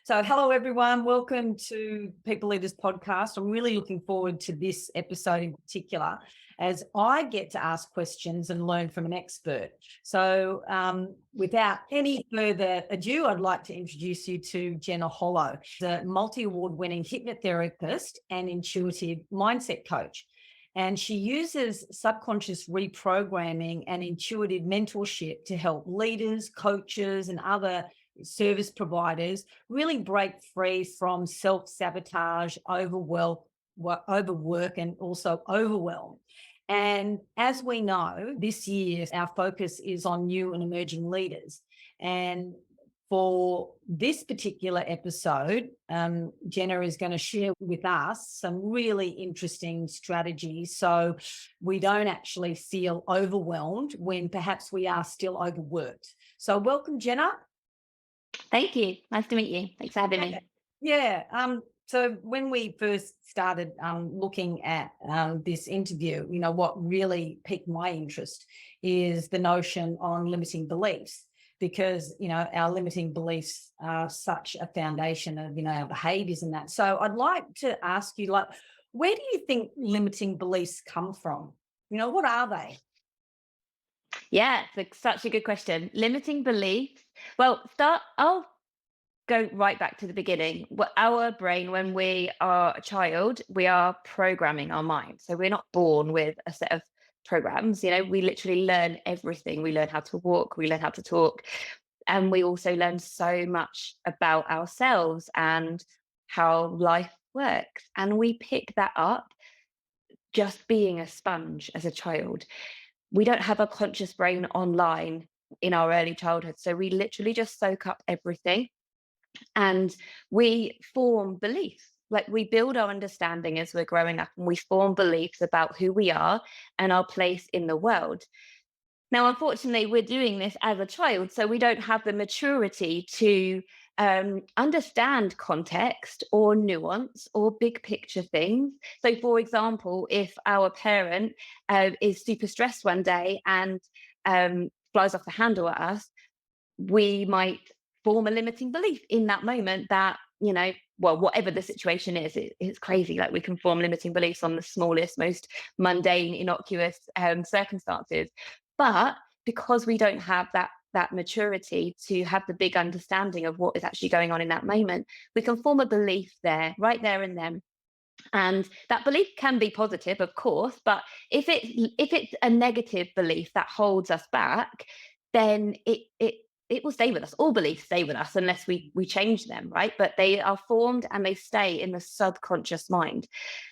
So, hello everyone. Welcome to People Leaders Podcast. I'm really looking forward to this episode in particular, as I get to ask questions and learn from an expert. So, without any further ado, I'd like to introduce you to Jenna Holloway, a multi-award winning hypnotherapist and intuitive mindset coach. And she uses subconscious reprogramming and intuitive mentorship to help leaders, coaches, and other service providers really break free from self-sabotage, overwork, and also overwhelm. And as we know, this year our focus is on new and emerging leaders. And for this particular episode, Jenna is going to share with us some really interesting strategies so we don't actually feel overwhelmed when perhaps we are still overworked. So welcome, Jenna. Thank you. Nice to meet you. Thanks for having me. Yeah. So when we first started looking at this interview, what really piqued my interest is the notion on limiting beliefs, because, our limiting beliefs are such a foundation of, our behaviors and that. So I'd like to ask you, where do you think limiting beliefs come from? What are they? Yeah, it's such a good question. Limiting beliefs. I'll go right back to the beginning. Our brain, when we are a child, we are programming our mind. So we're not born with a set of programs. We literally learn everything. We learn how to walk, we learn how to talk, and we also learn so much about ourselves and how life works. And we pick that up just being a sponge as a child. We don't have a conscious brain online in our early childhood. So we literally just soak up everything and we form beliefs. Like, we build our understanding as we're growing up, and we form beliefs about who we are and our place in the world. Now, unfortunately, we're doing this as a child, so we don't have the maturity to understand context or nuance or big picture things. So, for example, if our parent is super stressed one day and flies off the handle at us, we might form a limiting belief in that moment that, whatever the situation is, it's crazy. Like, we can form limiting beliefs on the smallest, most mundane, innocuous circumstances. But because we don't have that maturity to have the big understanding of what is actually going on in that moment, we can form a belief there, right there and then. And that belief can be positive, of course, but if it's a negative belief that holds us back, then it will stay with us. All beliefs stay with us unless we change them, right? But they are formed and they stay in the subconscious mind.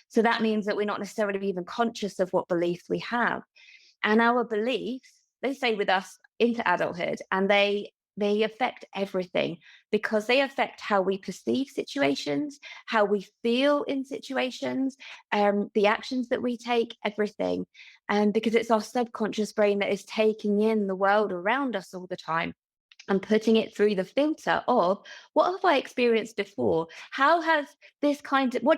So that means that we're not necessarily even conscious of what beliefs we have. And our beliefs, they stay with us into adulthood, and they affect everything, because they affect how we perceive situations, how we feel in situations, the actions that we take, everything. And because it's our subconscious brain that is taking in the world around us all the time and putting it through the filter of, what have I experienced before? What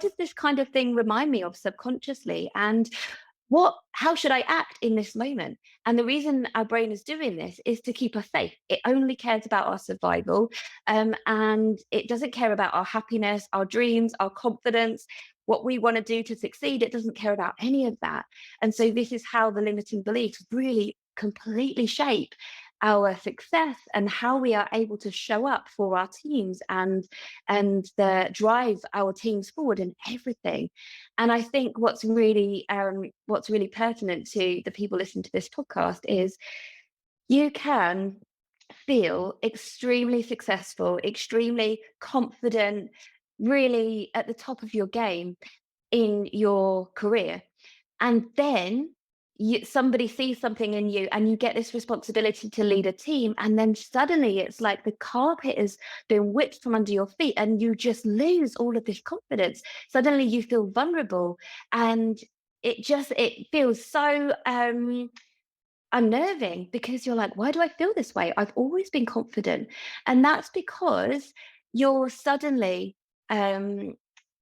does this kind of thing remind me of subconsciously? And how should I act in this moment? And the reason our brain is doing this is to keep us safe. It only cares about our survival, and it doesn't care about our happiness, our dreams, our confidence, what we want to do to succeed. It doesn't care about any of that. And so this is how the limiting beliefs really completely shape our success and how we are able to show up for our teams and drive our teams forward in everything. And I think what's really pertinent to the people listening to this podcast is, you can feel extremely successful, extremely confident, really at the top of your game in your career, and then somebody sees something in you and you get this responsibility to lead a team, and then suddenly it's like the carpet has been whipped from under your feet and you just lose all of this confidence. Suddenly you feel vulnerable, and it feels so unnerving, because you're like, why do I feel this way? I've always been confident. And that's because you're suddenly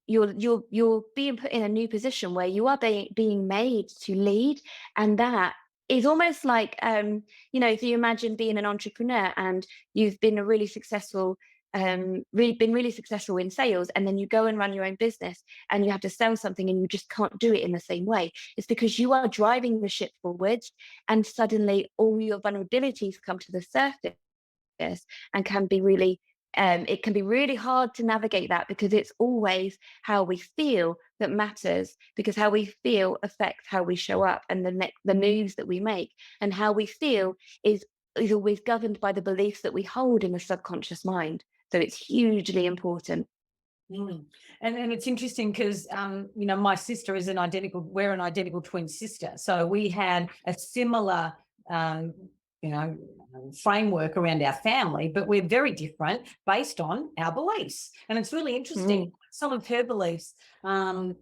you're being put in a new position where you are being made to lead. And that is almost like, if you imagine being an entrepreneur and you've been a really successful been really successful in sales, and then you go and run your own business and you have to sell something and you just can't do it in the same way. It's because you are driving the ship forwards, and suddenly all your vulnerabilities come to the surface, and can be really it can be really hard to navigate that, because it's always how we feel that matters, because how we feel affects how we show up and the moves that we make, and how we feel is always governed by the beliefs that we hold in the subconscious mind. So it's hugely important. Mm. And it's interesting because my sister is we're an identical twin sister. So we had a similar um, framework around our family, but we're very different based on our beliefs. And it's really interesting. Mm. Some of her beliefs, like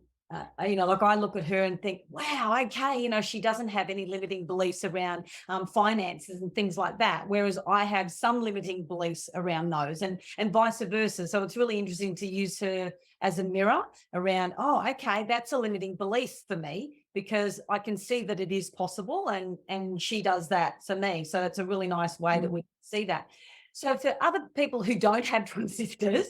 I look at her and think, wow, okay, she doesn't have any limiting beliefs around finances and things like that. Whereas I have some limiting beliefs around those, and vice versa. So it's really interesting to use her as a mirror around, oh, okay, that's a limiting belief for me, because I can see that it is possible, and she does that for me. So it's a really nice way that we see that. So for other people who don't have twin sisters,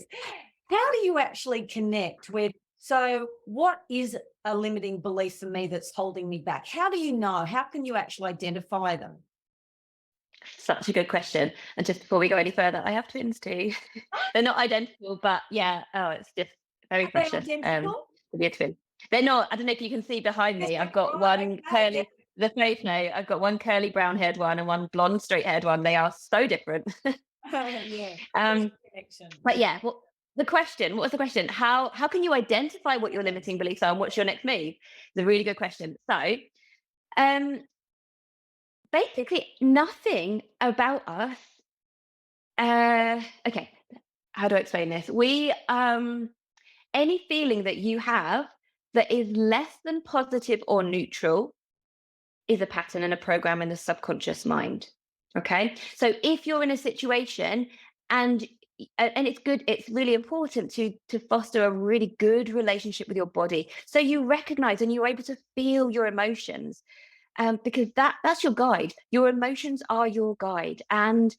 how do you actually connect with, so what is a limiting belief for me that's holding me back? How do you know? How can you actually identify them? Such a good question. And just before we go any further, I have twins too. They're not identical, but yeah, oh, it's just very Are they precious identical? to be a twin. They're not. I don't know if you can see behind me. I've got Right, one okay, curly, the face now. I've got one curly brown haired one and one blonde straight haired one. They are so different. yeah. um, Connection. but yeah, well, what was the question? How can you identify what your limiting beliefs are and what's your next move? It's a really good question. So, um, basically, nothing about us. Okay, how do I explain this? Any feeling that you have that is less than positive or neutral is a pattern and a program in the subconscious mind. Okay, so if you're in a situation and it's really important to foster a really good relationship with your body, so you recognize and you're able to feel your emotions, because that's your guide. Your emotions are your guide, and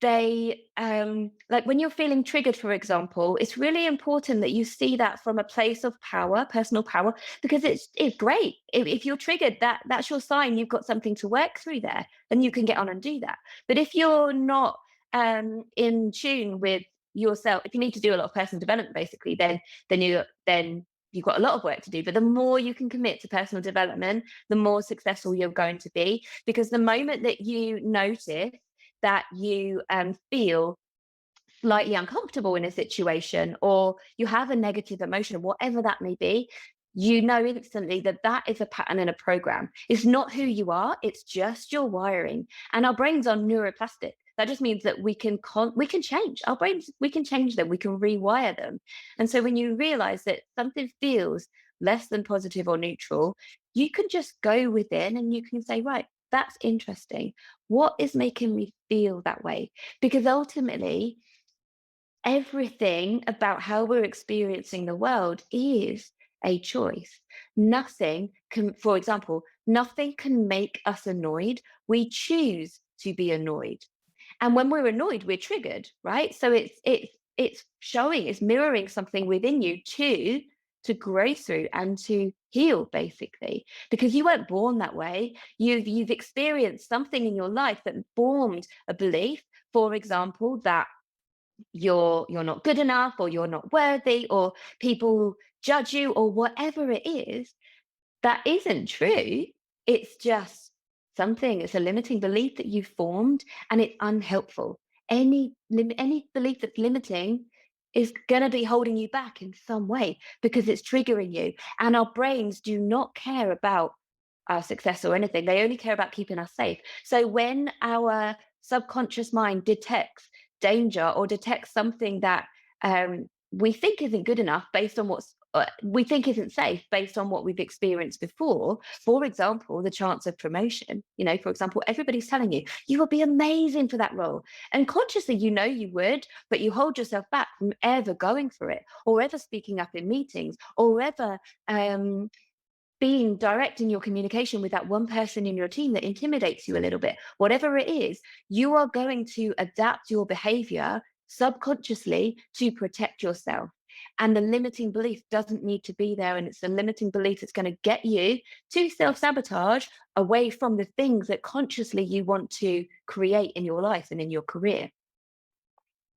they like when you're feeling triggered, for example, it's really important that you see that from a place of power, personal power, because it's great if you're triggered, that's your sign you've got something to work through there, and you can get on and do that. But if you're not in tune with yourself, if you need to do a lot of personal development, basically, then you've got a lot of work to do. But the more you can commit to personal development, the more successful you're going to be, because the moment that you notice that you feel slightly uncomfortable in a situation, or you have a negative emotion, whatever that may be, you know instantly that that is a pattern and a program. It's not who you are, it's just your wiring. And our brains are neuroplastic. That just means that we can change our brains, we can change them, we can rewire them. And so when you realize that something feels less than positive or neutral, you can just go within and you can say, right, that's interesting. What is making me feel that way? Because ultimately, everything about how we're experiencing the world is a choice. Nothing can, for example, nothing can make us annoyed. We choose to be annoyed. And when we're annoyed, we're triggered, right? So it's mirroring something within you to grow through and to heal, basically, because you weren't born that way. You've experienced something in your life that formed a belief, for example, that you're not good enough, or you're not worthy, or people judge you, or whatever it is. That isn't true. It's just something, it's a limiting belief that you formed, and it's unhelpful. Any belief that's limiting is going to be holding you back in some way, because it's triggering you. And our brains do not care about our success or anything. They only care about keeping us safe. So when our subconscious mind detects danger, or detects something that we think isn't good enough based on what's we think isn't safe based on what we've experienced before, for example, the chance of promotion, for example, everybody's telling you you will be amazing for that role, and consciously you would, but you hold yourself back from ever going for it, or ever speaking up in meetings, or ever being direct in your communication with that one person in your team that intimidates you a little bit. Whatever it is, you are going to adapt your behavior subconsciously to protect yourself. And the limiting belief doesn't need to be there. And it's the limiting belief that's going to get you to self-sabotage away from the things that consciously you want to create in your life and in your career.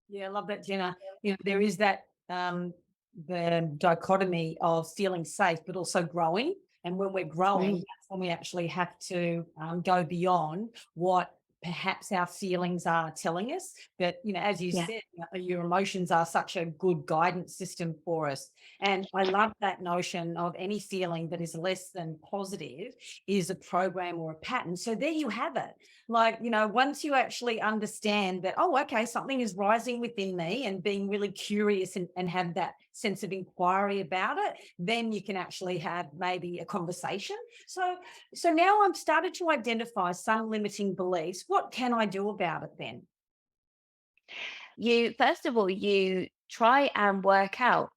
Yeah, I love that, Jenna. There is that the dichotomy of feeling safe, but also growing. And when we're growing, Mm. that's when we actually have to go beyond what perhaps our feelings are telling us. But, as you Yeah. said, your emotions are such a good guidance system for us. And I love that notion of any feeling that is less than positive is a program or a pattern. So there you have it. Like, once you actually understand that, oh, okay, something is rising within me, and being really curious and have that sense of inquiry about it, then you can actually have maybe a conversation. So now I've started to identify some limiting beliefs. What can I do about it then? First of all, you try and work out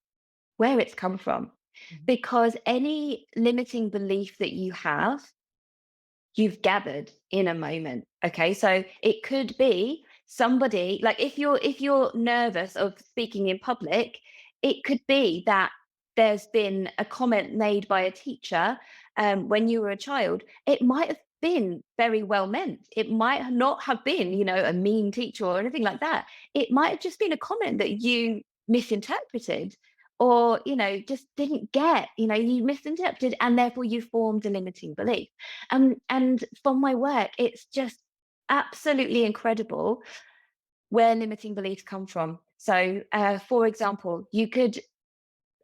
where it's come from, Mhm. because any limiting belief that you have, you've gathered in a moment. Okay, so it could be somebody, like if you're nervous of speaking in public, it could be that there's been a comment made by a teacher when you were a child. It might have been very well meant. It might not have been, a mean teacher or anything like that. It might have just been a comment that you misinterpreted, or just didn't get, you misinterpreted, and therefore you formed a limiting belief. And from my work, it's just absolutely incredible where limiting beliefs come from. So, for example, you could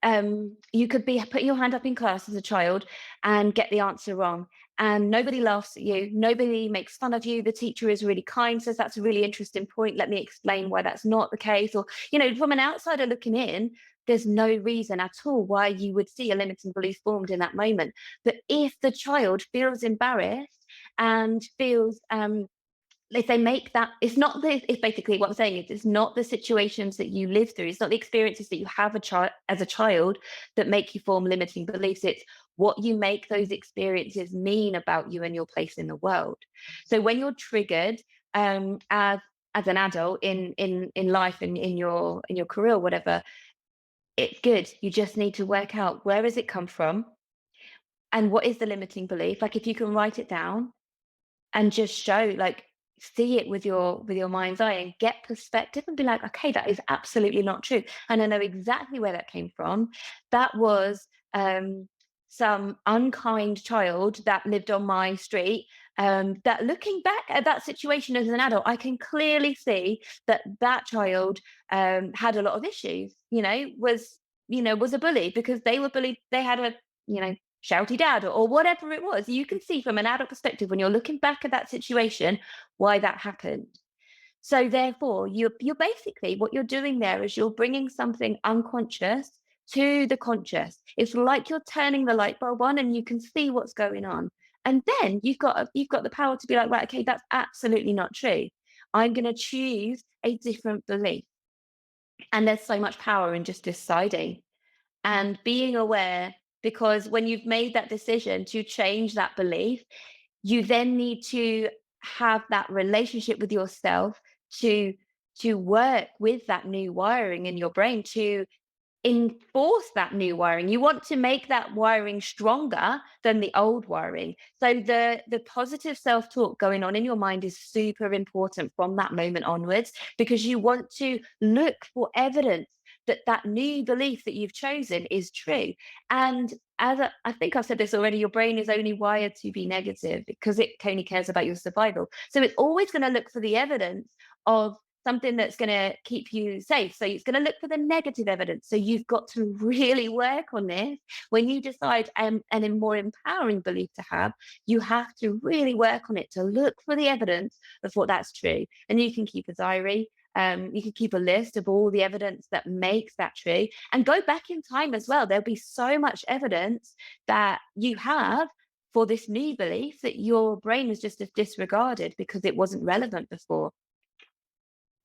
be putting your hand up in class as a child and get the answer wrong, and nobody laughs at you, nobody makes fun of you. The teacher is really kind, says that's a really interesting point, let me explain why that's not the case. Or, from an outsider looking in, there's no reason at all why you would see a limiting belief formed in that moment. But if the child feels embarrassed and feels if they make that, it's basically what I'm saying is, it's not the situations that you live through, it's not the experiences that you have as a child that make you form limiting beliefs. It's what you make those experiences mean about you and your place in the world. So when you're triggered, as an adult in life and in your career or whatever, it's good, you just need to work out, where has it come from and what is the limiting belief. Like, if you can write it down and just show, like, see it with your mind's eye and get perspective and be like, okay, that is absolutely not true, and I know exactly where that came from. That was some unkind child that lived on my street, that, looking back at that situation as an adult, I can clearly see that that child had a lot of issues, was a bully because they were bullied. They had a, shouty dad, or whatever it was. You can see from an adult perspective, when you're looking back at that situation, why that happened. So therefore, you're basically, what you're doing there is you're bringing something unconscious to the conscious. It's like you're turning the light bulb on and you can see what's going on. And then you've got the power to be like, right, okay, that's absolutely not true. I'm going to choose a different belief. And there's so much power in just deciding and being aware, because when you've made that decision to change that belief, you then need to have that relationship with yourself to work with that new wiring in your brain, to enforce that new wiring. You want to make that wiring stronger than the old wiring. So the positive self-talk going on in your mind is super important from that moment onwards, because you want to look for evidence that that new belief that you've chosen is true. And I think I've said this already, your brain is only wired to be negative because it only cares about your survival. So it's always going to look for the evidence of something that's going to keep you safe. So it's going to look for the negative evidence. So you've got to really work on this. When you decide and a more empowering belief to have, you have to really work on it to look for the evidence of what that's true. And you can keep a diary. You can keep a list of all the evidence that makes that true, and go back in time as well. There'll be so much evidence that you have for this new belief that your brain has just disregarded because it wasn't relevant before.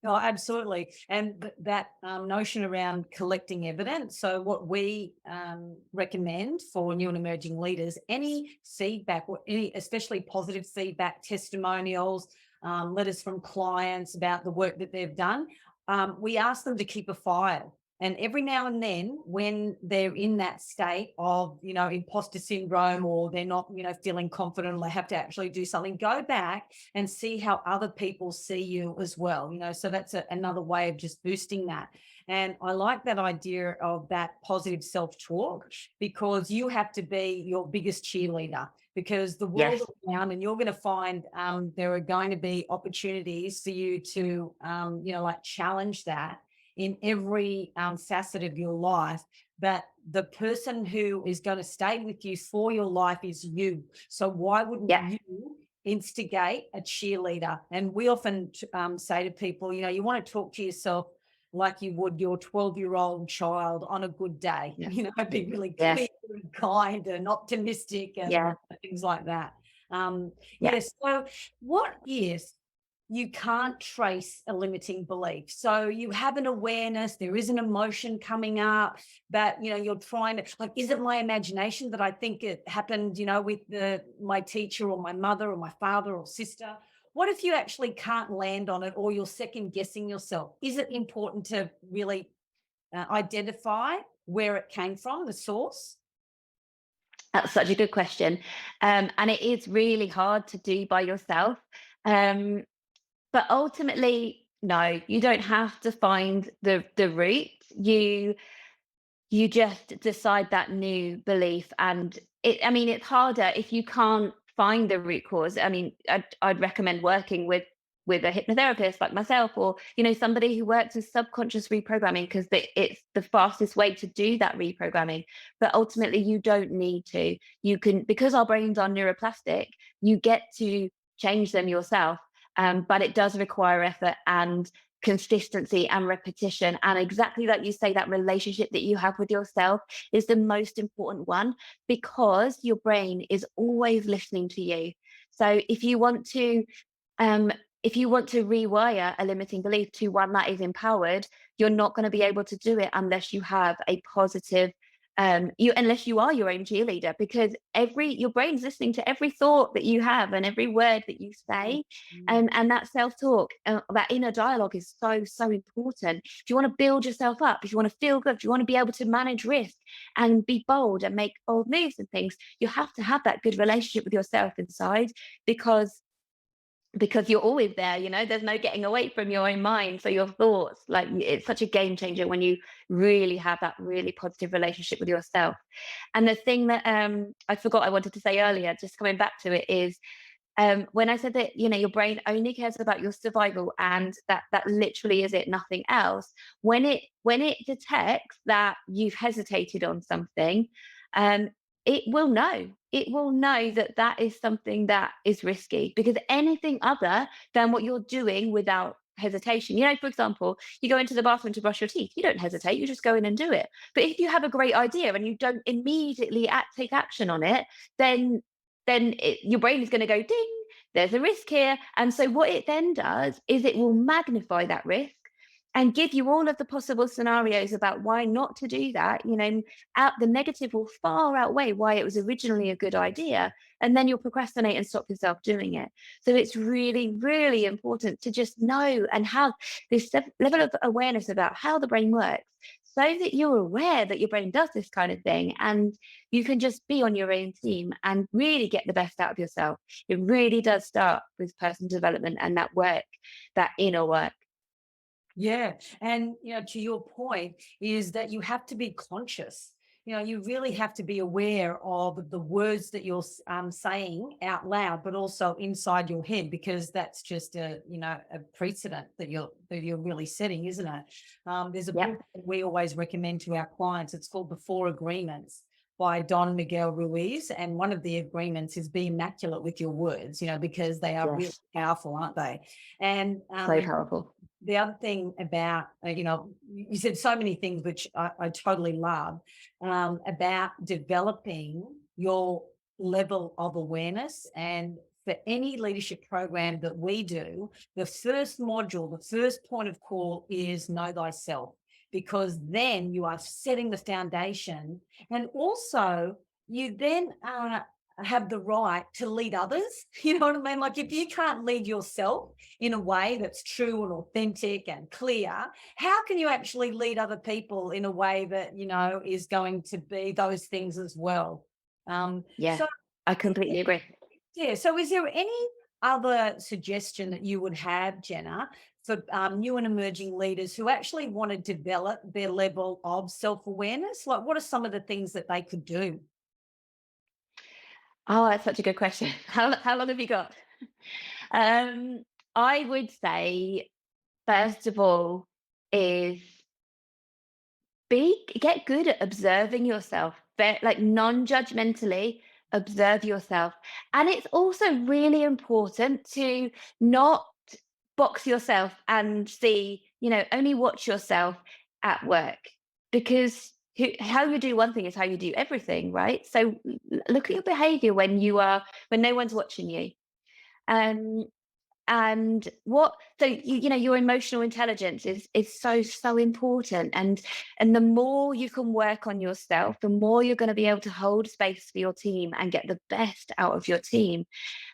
Oh, absolutely. And that notion around collecting evidence. So, what we recommend for new and emerging leaders, any feedback, or any, especially positive feedback, testimonials, letters from clients about the work that they've done, we ask them to keep a file. And every now and then, when they're in that state of, imposter syndrome, or they're not, feeling confident, or they have to actually do something, go back and see how other people see you as well. So that's another way of just boosting that. And I like that idea of that positive self-talk, because you have to be your biggest cheerleader, because the world Yes. around, and you're going to find there are going to be opportunities for you to, challenge that in every facet of your life. But the person who is going to stay with you for your life is you. So why wouldn't Yeah. you instigate a cheerleader? And we often say to people, you want to talk to yourself like you would your 12-year-old child on a good day, Yeah. be really Yeah. clear and kind and optimistic and Yeah. things like that. Yeah. Yes. So what is, you can't trace a limiting belief. So you have an awareness, there is an emotion coming up, but you're trying to, like, is it my imagination that I think it happened, with my teacher or my mother or my father or sister? What if you actually can't land on it, or you're second guessing yourself? Is it important to really identify where it came from, the source? That's such a good question. And it is really hard to do by yourself. Um, but ultimately, no, you don't have to find the root. You just decide that new belief. And it's harder if you can't find the root cause. I'd recommend working with a hypnotherapist like myself, or somebody who works with subconscious reprogramming, because it's the fastest way to do that reprogramming. But ultimately, you don't need to. You can, because our brains are neuroplastic, you get to change them yourself. But it does require effort and consistency and repetition. And exactly like you say, that relationship that you have with yourself is the most important one, because your brain is always listening to you. So um, if you want to rewire a limiting belief to one that is empowered, you're not going to be able to do it unless you have a positive, unless you are your own cheerleader, because your brain's listening to every thought that you have and every word that you say. Mm. And that self-talk, that inner dialogue is so, so important. If you want to build yourself up, if you want to feel good, if you want to be able to manage risk and be bold and make bold moves and things, you have to have that good relationship with yourself inside, because you're always there. There's no getting away from your own mind. So your thoughts, like, it's such a game changer when you really have that really positive relationship with yourself. And the thing that I forgot I wanted to say earlier, just coming back to it, is when I said that your brain only cares about your survival, and that literally is it, nothing else. When it detects that you've hesitated on something, um, it will know that that is something that is risky, because anything other than what you're doing without hesitation, for example, you go into the bathroom to brush your teeth, you don't hesitate, you just go in and do it. But if you have a great idea and you don't immediately take action on it, then your brain is going to go ding, there's a risk here. And so what it then does is it will magnify that risk and give you all of the possible scenarios about why not to do that. The negative will far outweigh why it was originally a good idea. And then you'll procrastinate and stop yourself doing it. So it's really, really important to just know and have this level of awareness about how the brain works, so that you're aware that your brain does this kind of thing, and you can just be on your own team and really get the best out of yourself. It really does start with personal development and that work, that inner work. Yeah. And, to your point, is that you have to be conscious. You really have to be aware of the words that you're saying out loud, but also inside your head, because that's just a precedent that you're really setting, isn't it? There's a Yeah. book that we always recommend to our clients. It's called The Four Agreements by Don Miguel Ruiz. And one of the agreements is be immaculate with your words, because they are really Yes. powerful, aren't they? And So powerful. the other thing about, you said so many things, which I totally love, about developing your level of awareness. And for any leadership program that we do, the first module, the first point of call is know thyself, because then you are setting the foundation. And also, you then have the right to lead others. You know what I mean? Like if you can't lead yourself in a way that's true and authentic and clear, how can you actually lead other people in a way that, is going to be those things as well? Yeah, So I completely agree. yeah. So is there any other suggestion that you would have, Jenna, for new and emerging leaders who actually want to develop their level of self-awareness? Like what are some of the things that they could do? Oh, that's such a good question. How long have you got? Um, I would say, first of all, is get good at observing yourself, like non-judgmentally observe yourself. And it's also really important to not box yourself and see, only watch yourself at work, because how you do one thing is how you do everything, right? So look at your behavior when no one's watching you. Um, and your emotional intelligence is so important, and the more you can work on yourself, the more you're going to be able to hold space for your team and get the best out of your team.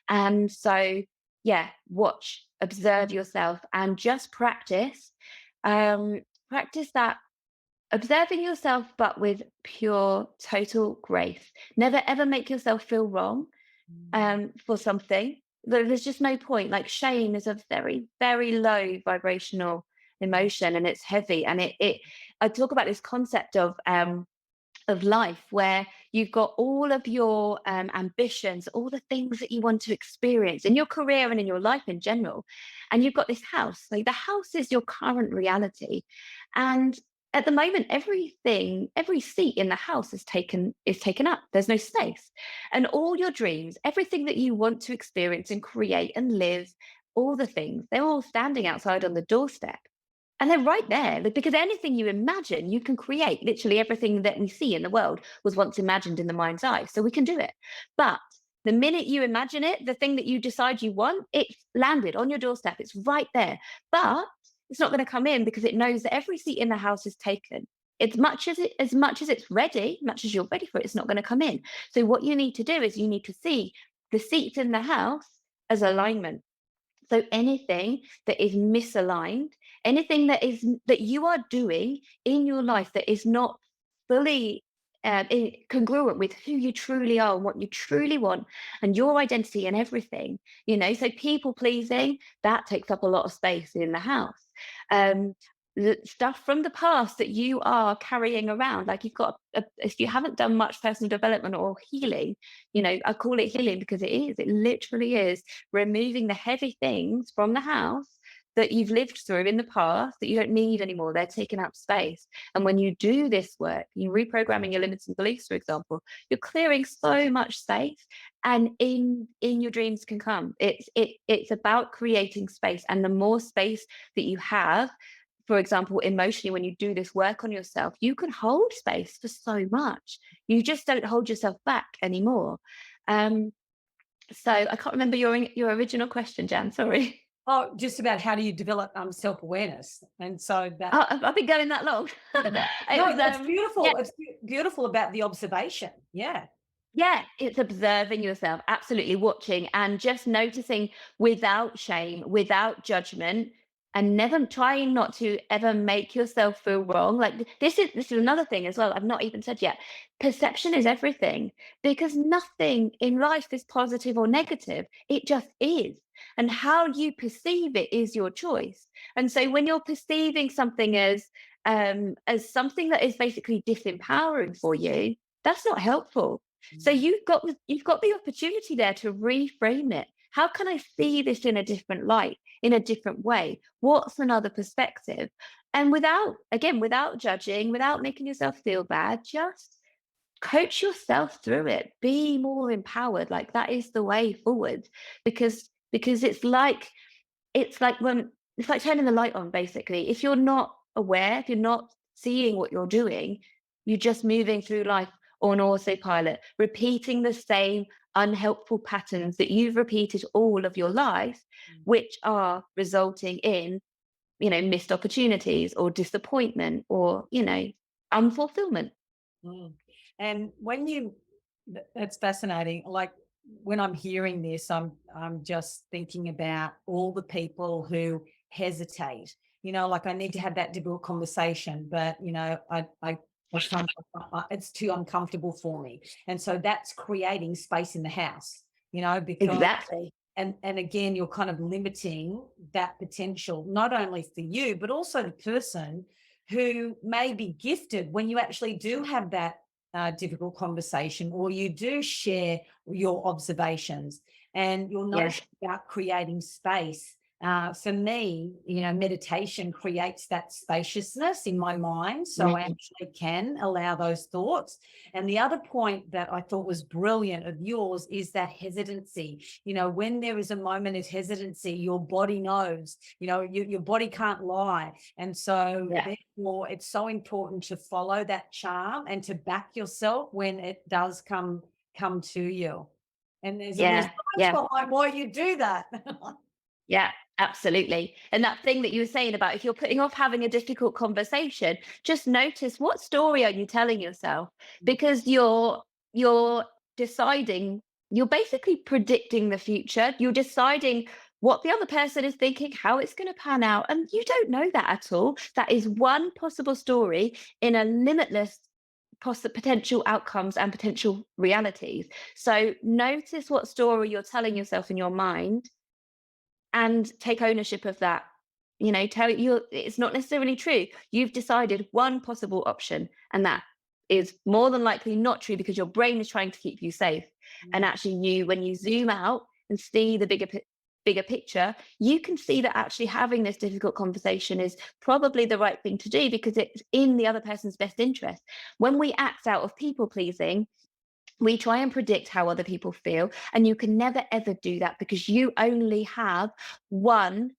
And so yeah, watch, observe yourself, and just practice that observing yourself, but with pure total grace. Never ever make yourself feel wrong for something. There's just no point. Like shame is a very, very low vibrational emotion, and it's heavy. And I talk about this concept of life, where you've got all of your ambitions, all the things that you want to experience in your career and in your life in general. And you've got this house, like the house is your current reality. And at the moment, every seat in the house is taken up. There's no space. And all your dreams, everything that you want to experience and create and live, all the things, they're all standing outside on the doorstep. And they're right there, because anything you imagine, you can create. Literally everything that we see in the world was once imagined in the mind's eye. So we can do it. But the minute you imagine it, the thing that you decide you want, it's landed on your doorstep. It's right there. But it's not going to come in, because it knows that every seat in the house is taken. As much as it's ready, much as you're ready for it, it's not going to come in. So what you need to do is you need to see the seats in the house as alignment. So anything that is misaligned, anything that you are doing in your life that is not fully congruent with who you truly are and what you truly want and your identity and everything, so people pleasing, that takes up a lot of space in the house. The stuff from the past that you are carrying around, like if you haven't done much personal development or healing, I call it healing because it literally is removing the heavy things from the house that you've lived through in the past that you don't need anymore. They're taking up space. And when you do this work, you're reprogramming your limiting beliefs, for example, you're clearing so much space, and in your dreams can come. It's about creating space. And the more space that you have, for example, emotionally, when you do this work on yourself, you can hold space for so much. You just don't hold yourself back anymore. So I can't remember your original question, Jan. Sorry. Oh, just about how do you develop self-awareness? And so that Oh, I've been going that long. It no, was, that's yeah, beautiful. It's beautiful about the observation. Yeah. yeah, it's observing yourself, absolutely watching and just noticing without shame, without judgment, and never trying not to ever make yourself feel wrong. Like this is another thing as well. I've not even said yet. Perception is everything, because nothing in life is positive or negative. It just is. And how you perceive it is your choice. And so when you're perceiving something as something that is basically disempowering for you, that's not helpful. So you've got the opportunity there to reframe it. How can I see this in a different light, in a different way? What's another perspective? And without judging, without making yourself feel bad, just coach yourself through it. Be more empowered. Like that is the way forward. Because it's like turning the light on, basically. If you're not aware, if you're not seeing what you're doing, you're just moving through life on autopilot, repeating the same unhelpful patterns that you've repeated all of your life, which are resulting in, missed opportunities or disappointment or, unfulfillment. Mm. And when you That's fascinating. Like when I'm hearing this, I'm just thinking about all the people who hesitate. Like I need to have that difficult conversation, but I can't, it's too uncomfortable for me, and so that's creating space in the house. Because Exactly. and again, you're kind of limiting that potential, not only for you, but also the person who may be gifted when you actually do have that difficult conversation, or you do share your observations, and your Yeah. notion about creating space. For me, meditation creates that spaciousness in my mind, so I Mm. actually can allow those thoughts. And the other point that I thought was brilliant of yours is that hesitancy. When there is a moment of hesitancy, your body knows, your body can't lie. And so Yeah. therefore it's so important to follow that charm and to back yourself when it does come to you. And there's a real Yeah. science Yeah. behind why you do that. Yeah, absolutely. And that thing that you were saying about if you're putting off having a difficult conversation, just notice what story are you telling yourself? Because you're deciding, you're basically predicting the future. You're deciding what the other person is thinking, how it's going to pan out, and you don't know that at all. That is one possible story in a limitless potential outcomes and potential realities. So notice what story you're telling yourself in your mind and take ownership of that. Tell you it's not necessarily true. You've decided one possible option, and that is more than likely not true because your brain is trying to keep you safe. And actually, when you zoom out and see the bigger picture, you can see that actually having this difficult conversation is probably the right thing to do because it's in the other person's best interest. When we act out of people pleasing, we try and predict how other people feel, and you can never ever do that because you only have one.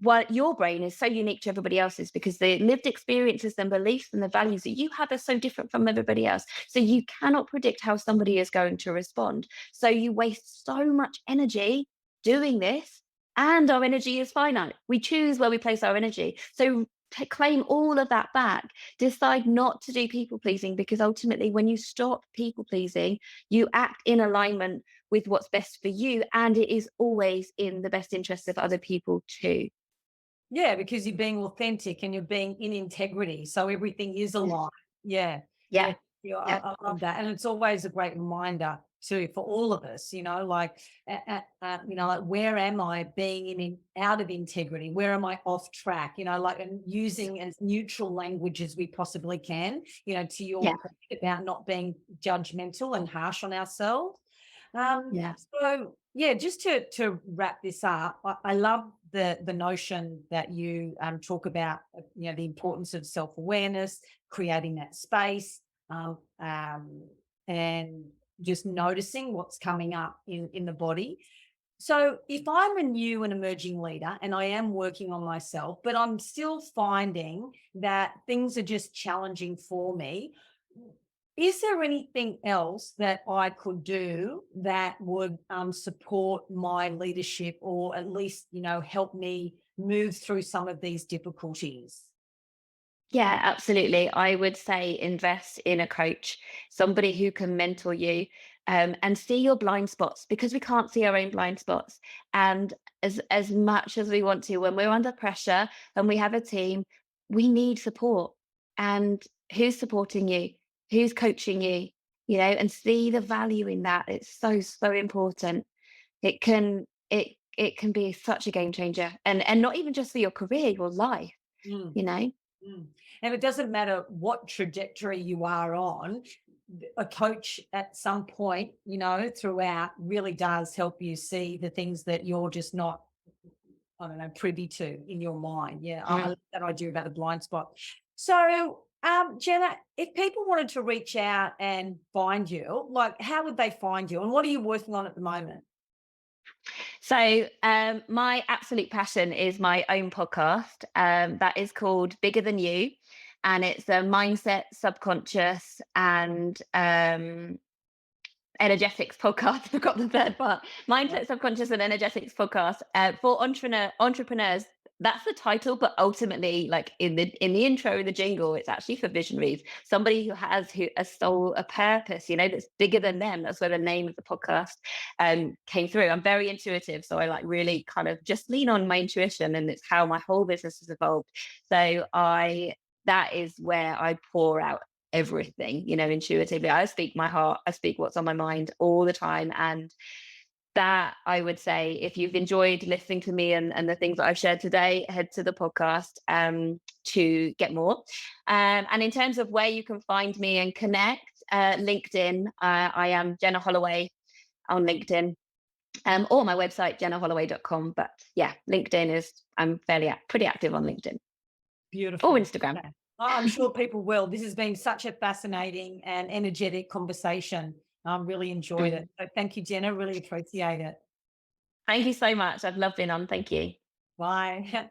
What your brain is so unique to everybody else's because the lived experiences and beliefs and the values that you have are so different from everybody else. So you cannot predict how somebody is going to respond. So you waste so much energy doing this, and our energy is finite. We choose where we place our energy. So claim all of that back. Decide not to do people pleasing because ultimately, when you stop people pleasing, you act in alignment with what's best for you. And it is always in the best interest of other people too. Yeah, because you're being authentic and you're being in integrity. So everything is aligned. Yeah. Yeah. Yeah. Yeah. Yeah. I love that. And it's always a great reminder too for all of us, like, like where am I being out of integrity? Where am I off track? Like and using as neutral language as we possibly can, to your Yeah. point about not being judgmental and harsh on ourselves. Yeah. So yeah, just to wrap this up, I love the notion that you talk about, the importance of self-awareness, creating that space, and just noticing what's coming up in the body. So if I'm a new and emerging leader and I am working on myself, but I'm still finding that things are just challenging for me, is there anything else that I could do that would support my leadership, or at least, help me move through some of these difficulties? Yeah, absolutely. I would say invest in a coach, somebody who can mentor you, and see your blind spots because we can't see our own blind spots. And as much as we want to, when we're under pressure and we have a team, we need support. And who's supporting you? Who's coaching you? And see the value in that. It's so, so important. It can be such a game changer, and not even just for your career, your life. Mm, You know. mm. And it doesn't matter what trajectory you are on, a coach at some point, throughout really does help you see the things that you're just not, I don't know, privy to in your mind. Yeah, I love that idea about the blind spot. So, Jenna, if people wanted to reach out and find you, like, how would they find you, and what are you working on at the moment? So, my absolute passion is my own podcast that is called Bigger Than You. And it's a mindset, subconscious, and energetics podcast. I forgot the third part. Yeah. Mindset, subconscious, and energetics podcast for entrepreneurs that's the title, but ultimately, like in the intro, the jingle, it's actually for visionaries, somebody who has a soul, a purpose, that's bigger than them. That's where the name of the podcast came through. I'm very intuitive, so I like really kind of just lean on my intuition, and it's how my whole business has evolved. So that is where I pour out everything, intuitively. I speak my heart, I speak what's on my mind all the time. And that, I would say, if you've enjoyed listening to me and the things that I've shared today, head to the podcast to get more. And in terms of where you can find me and connect, LinkedIn, I am Jenna Holloway on LinkedIn, or my website, jennaholloway.com. But yeah, LinkedIn is, I'm pretty active on LinkedIn. Beautiful. Or Instagram. Okay. I'm sure people will. This has been such a fascinating and energetic conversation. I really enjoyed it. So thank you, Jenna. Really appreciate it. Thank you so much. I've loved being on. Thank you. Bye.